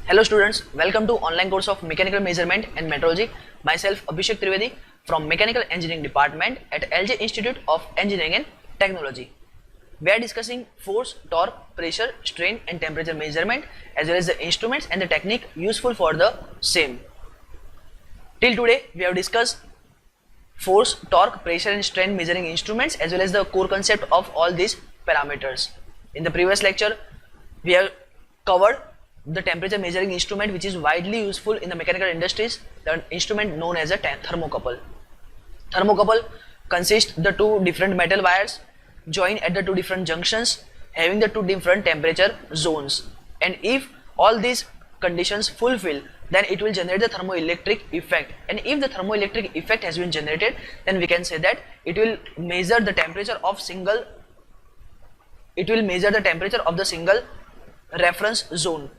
Hello students, welcome to online course of Mechanical Measurement and Metrology. Myself Abhishek Trivedi from Mechanical Engineering Department at LJ Institute of Engineering and Technology. We are discussing force, torque, pressure, strain and temperature measurement as well as the instruments and the technique useful for the same. Till today we have discussed force, torque, pressure and strain measuring instruments as well as the core concept of all these parameters. In the previous lecture we have covered the temperature measuring instrument which is widely useful in the mechanical industries, the instrument known as a thermocouple. Thermocouple consists the two different metal wires joined at the two different junctions having the two different temperature zones, and if all these conditions fulfill then it will generate the thermoelectric effect, and if the thermoelectric effect has been generated then we can say that it will measure the temperature of the single reference zone.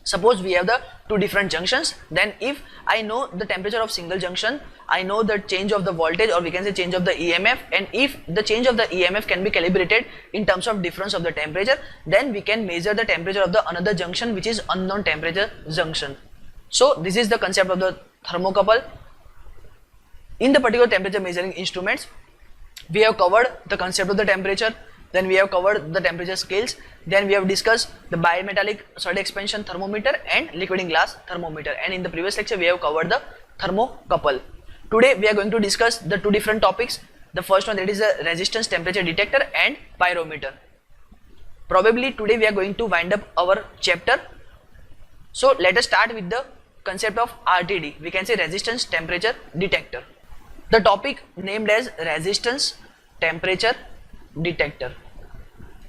Suppose we have the two different junctions, then if I know the temperature of single junction, I know the change of the voltage or we can say change of the EMF, and if the change of the EMF can be calibrated in terms of difference of the temperature, then we can measure the temperature of the another junction which is unknown temperature junction. So this is the concept of the thermocouple. In the particular temperature measuring instruments, we have covered the concept of the temperature, then we have covered the temperature scales, then we have discussed the bimetallic solid expansion thermometer and liquid in glass thermometer, and in the previous lecture we have covered the thermocouple. Today we are going to discuss the two different topics. The first one, that is the resistance temperature detector and pyrometer. Probably today we are going to wind up our chapter. So let us start with the concept of RTD, we can say resistance temperature detector. The topic named as resistance temperature detector.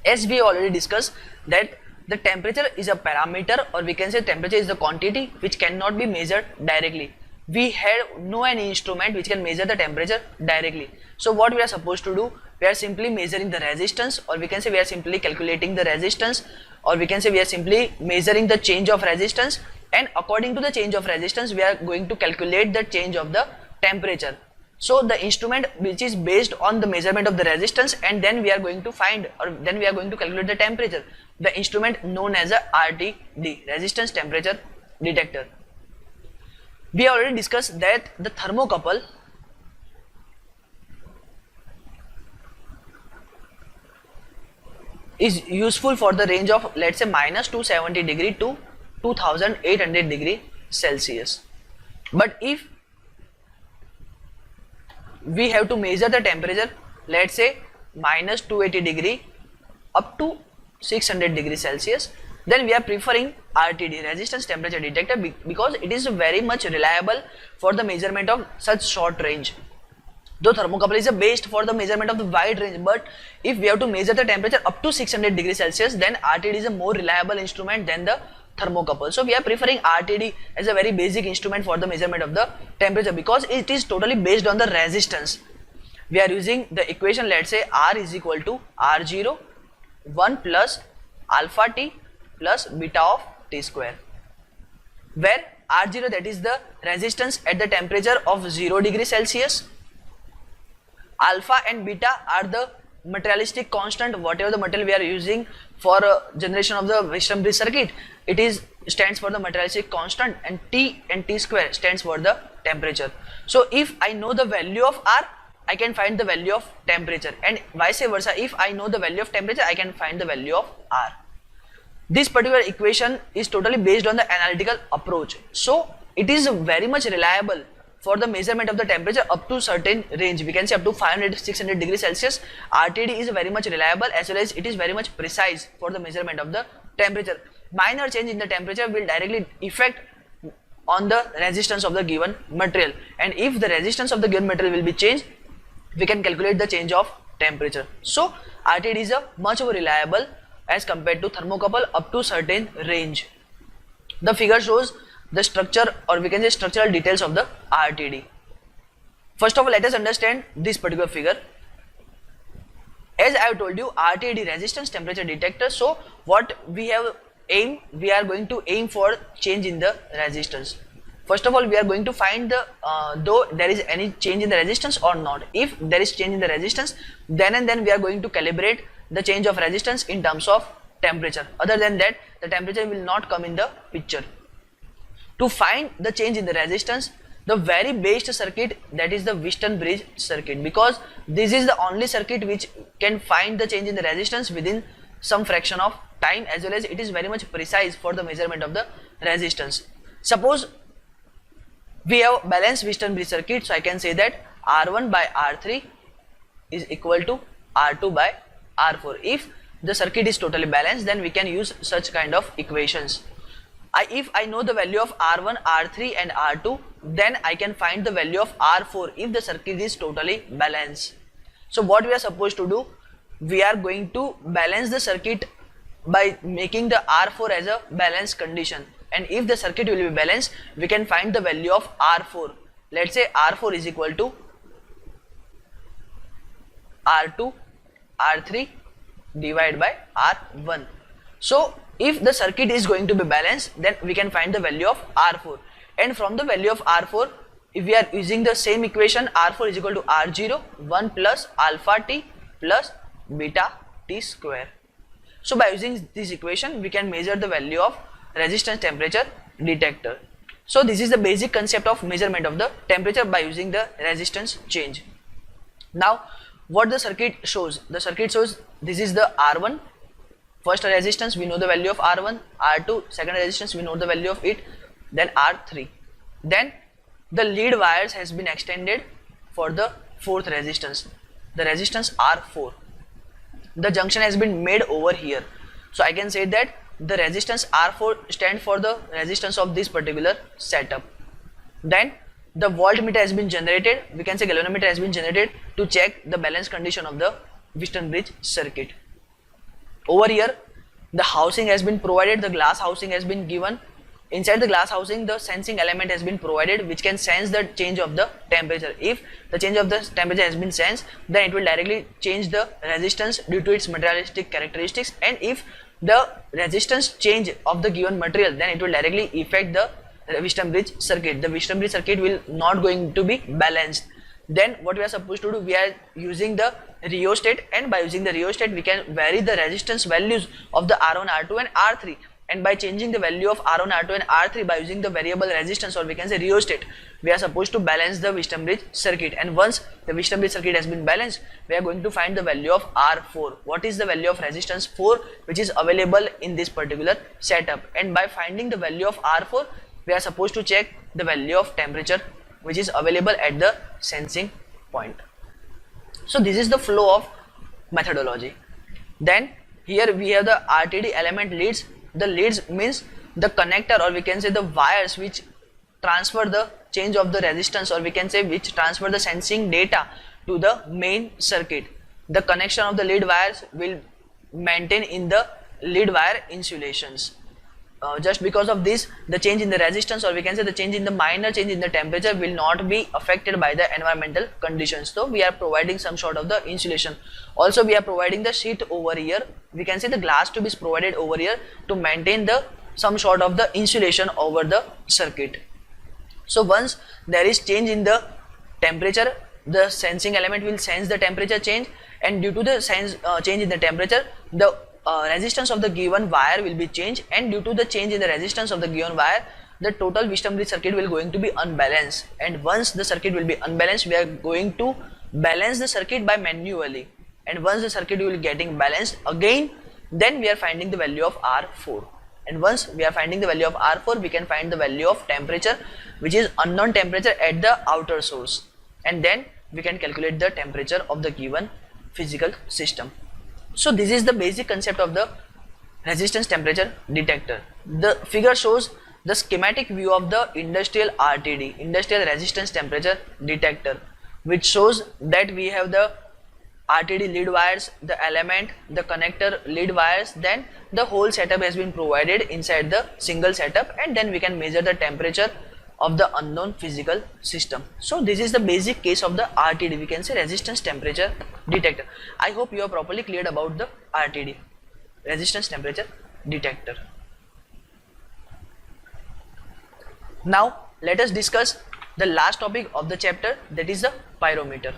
As we already discussed that the temperature is a parameter, or we can say temperature is the quantity which cannot be measured directly. We have no any instrument which can measure the temperature directly. So what we are supposed to do, we are simply measuring the resistance, or we can say we are simply calculating the resistance, or we can say we are simply measuring the change of resistance, and according to the change of resistance we are going to calculate the change of the temperature. So the instrument which is based on the measurement of the resistance, and then we are going to find, or then we are going to calculate the temperature, the instrument known as a RTD, resistance temperature detector. We already discussed that the thermocouple is useful for the range of, let's say, minus 270 degree to 2800 degree Celsius. But if we have to measure the temperature, let's say minus 280 degree up to 600 degree Celsius, then we are preferring RTD, resistance temperature detector, because it is very much reliable for the measurement of such short range. Though thermocouple is based for the measurement of the wide range, but if we have to measure the temperature up to 600 degree Celsius, then RTD is a more reliable instrument than the thermocouple. So we are preferring RTD as a very basic instrument for the measurement of the temperature, because it is totally based on the resistance. We are using the equation, let's say R is equal to R0 1 plus alpha T plus beta of T square, where R0, that is the resistance at the temperature of 0 degree Celsius, alpha and beta are the materialistic constant, whatever the material we are using for generation of the Western bridge circuit, it is stands for the materialistic constant, and T and T square stands for the temperature. So if I know the value of R, I can find the value of temperature, and vice versa, if I know the value of temperature, I can find the value of R. This particular equation is totally based on the analytical approach, so it is very much reliable for the measurement of the temperature up to certain range, we can say up to 500-600 degrees Celsius. RTD is very much reliable as well as it is very much precise for the measurement of the temperature. Minor change in the temperature will directly affect on the resistance of the given material, and if the resistance of the given material will be changed, we can calculate the change of temperature. So RTD is a much more reliable as compared to thermocouple up to certain range. The figure shows the structure, or we can say structural details of the RTD. First of all, let us understand this particular figure. As I have told you, RTD, resistance temperature detector. So what we are going to aim for change in the resistance. First of all, we are going to find the though there is any change in the resistance or not. If there is change in the resistance, then and then we are going to calibrate the change of resistance in terms of temperature. Other than that, the temperature will not come in the picture. To find the change in the resistance, the very best circuit, that is the Wheatstone bridge circuit, because this is the only circuit which can find the change in the resistance within some fraction of time, as well as it is very much precise for the measurement of the resistance. Suppose we have balanced Wheatstone bridge circuit, so I can say that R1 by R3 is equal to R2 by R4. If the circuit is totally balanced, then we can use such kind of equations. If I know the value of R1, R3 and R2, then I can find the value of R4 if the circuit is totally balanced. So what we are supposed to do, we are going to balance the circuit by making the R4 as a balanced condition, and if the circuit will be balanced, we can find the value of R4. Let's say R4 is equal to R2 R3 divided by R1. So if the circuit is going to be balanced, then we can find the value of R4, and from the value of R4, if we are using the same equation, R4 is equal to R0 1 plus alpha t plus beta t square. So by using this equation, we can measure the value of resistance temperature detector. So this is the basic concept of measurement of the temperature by using the resistance change. Now what the circuit shows, the circuit shows this is the R1, first resistance, we know the value of R1, R2, second resistance, we know the value of it, then R3. Then the lead wires has been extended for the fourth resistance, the resistance R4. The junction has been made over here. So I can say that the resistance R4 stands for the resistance of this particular setup. Then the voltmeter has been generated, we can say galvanometer has been generated to check the balance condition of the Wheatstone bridge circuit. Over here the housing has been provided, the glass housing has been given. Inside the glass housing, the sensing element has been provided which can sense the change of the temperature. If the change of the temperature has been sensed, then it will directly change the resistance due to its materialistic characteristics, and if the resistance change of the given material, then it will directly affect the Wheatstone bridge circuit. The Wheatstone bridge circuit will not going to be balanced. Then what we are supposed to do, we are using the rheostat, and by using the rheostat we can vary the resistance values of the R1, R2 and R3, and by changing the value of R1, R2 and R3 by using the variable resistance, or we can say rheostat, we are supposed to balance the Wheatstone bridge circuit. And once the Wheatstone bridge circuit has been balanced, we are going to find the value of R4. What is the value of resistance 4 which is available in this particular setup, and by finding the value of R4, we are supposed to check the value of temperature which is available at the sensing point. So this is the flow of methodology. Then here we have the RTD element leads. The leads means the connector, or we can say the wires which transfer the change of the resistance, or we can say which transfer the sensing data to the main circuit. The connection of the lead wires will maintain in the lead wire insulations. Just because of this, the change in the resistance, or we can say the change in the minor change in the temperature, will not be affected by the environmental conditions. So we are providing some sort of the insulation. Also we are providing the sheet over here, we can say the glass tube is provided over here to maintain the some sort of the insulation over the circuit. So once there is change in the temperature, the sensing element will sense the temperature change, and due to the change in the temperature, the resistance of the given wire will be changed, and due to the change in the resistance of the given wire, the total Wheatstone bridge circuit will going to be unbalanced. And once the circuit will be unbalanced, we are going to balance the circuit by manually, and once the circuit will getting balanced again, then we are finding the value of R4. And once we are finding the value of R4, we can find the value of temperature which is unknown temperature at the outer source, and then we can calculate the temperature of the given physical system. So this is the basic concept of the resistance temperature detector. The figure shows the schematic view of the industrial RTD, industrial resistance temperature detector, which shows that we have the RTD lead wires, the element, the connector lead wires, then the whole setup has been provided inside the single setup, and then we can measure the temperature of the unknown physical system. So this is the basic case of the RTD, we can say resistance temperature detector. I hope you are properly cleared about the RTD, resistance temperature detector. Now let us discuss the last topic of the chapter, that is the pyrometer.